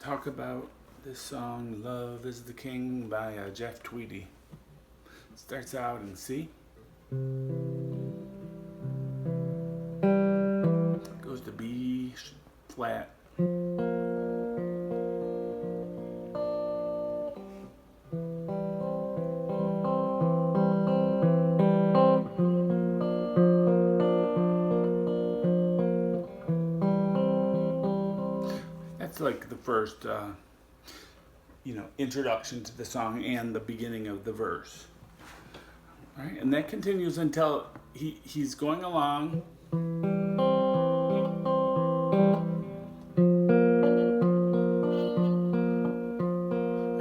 Talk about this song "Love Is the King" by Jeff Tweedy. It starts out in C, goes to B flat, that's like the first introduction to the song and the beginning of the verse. All right, and that continues until he's going along.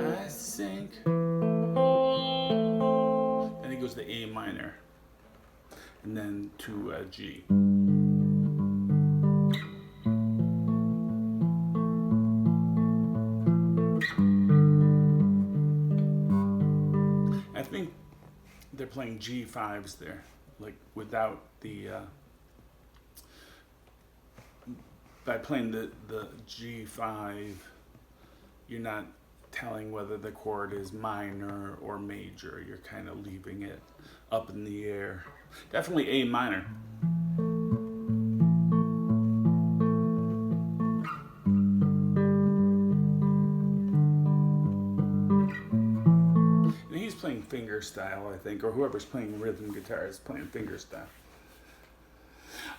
I sink. Then he goes to A minor, and then to G. I think they're playing G5s there, like without the by playing the G5, you're not telling whether the chord is minor or major. You're kind of leaving it up in the air. Definitely A minor. Playing finger style, I think, or whoever's playing rhythm guitar is playing finger style.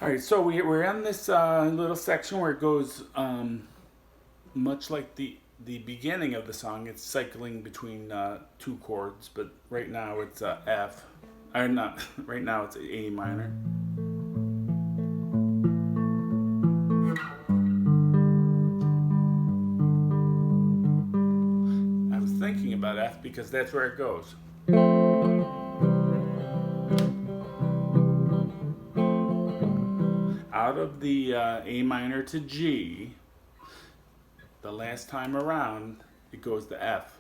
All right, so we're in this little section where it goes much like the beginning of the song. It's cycling between two chords, but right now it's F. Or not. Right now it's A minor. Thinking about F because that's where it goes. Out of the A minor to G, the last time around, it goes to F.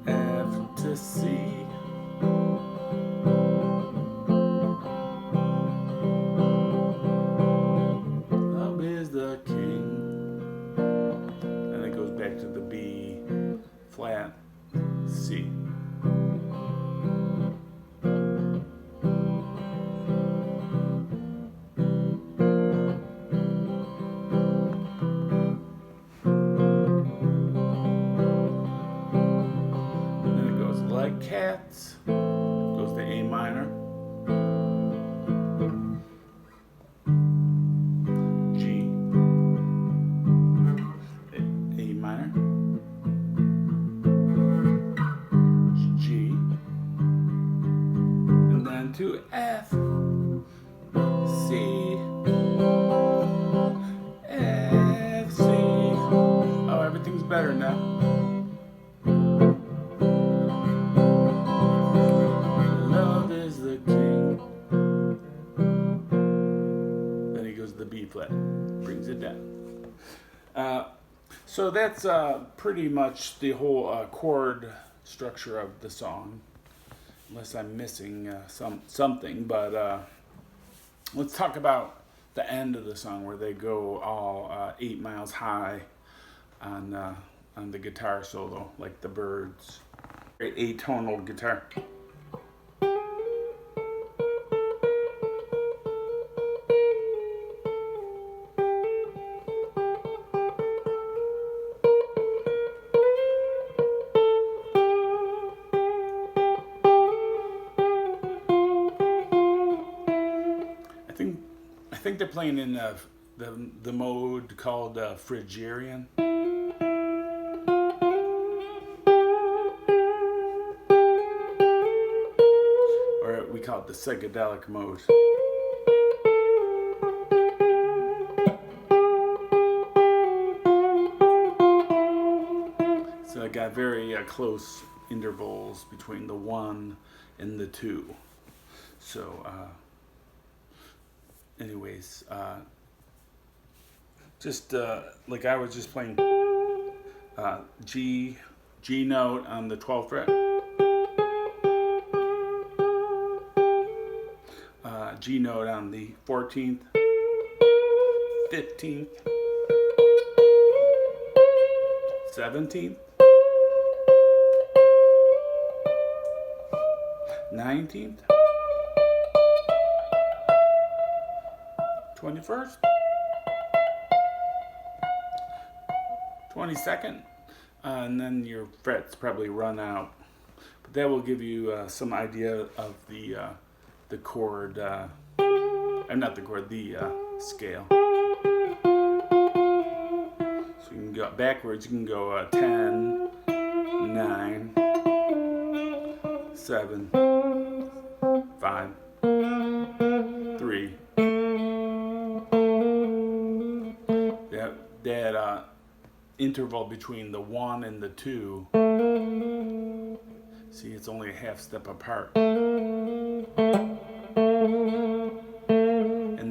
F to C. Love is the king. Back to the B flat C. And then it goes like cats, goes to A minor. To F, C, F, C. Oh, everything's better now. Love is the king. Then he goes to the B flat, brings it down. So that's pretty much the whole chord structure of the song. Unless I'm missing something, but let's talk about the end of the song where they go all 8 miles high on the guitar solo, like the Byrds. Atonal guitar. I think they're playing in the mode called Phrygian. Or we call it the psychedelic mode. So I got very close intervals between the 1 and the 2. So anyways, just like I was just playing G note on the 12th fret, G note on the 14th, 15th, 17th, 19th, 21st, 22nd, and then your frets probably run out. But that will give you some idea of the chord, not the chord, the scale. So you can go backwards, you can go 10, 9, 7, 5, 3. That interval between the 1 and the 2, see, it's only a half step apart. And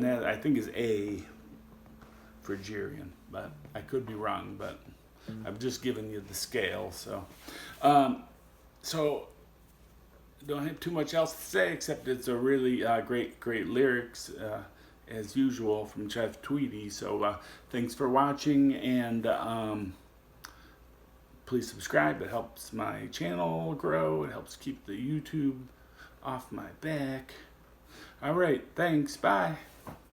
that, I think, is A for Phrygian, but I could be wrong, but I've just given you the scale. So don't have too much else to say, except it's a really great lyrics, as usual, from Chef Tweedy. So thanks for watching, and please subscribe. It helps my channel grow. It helps keep the YouTube off my back. All right, thanks. Bye.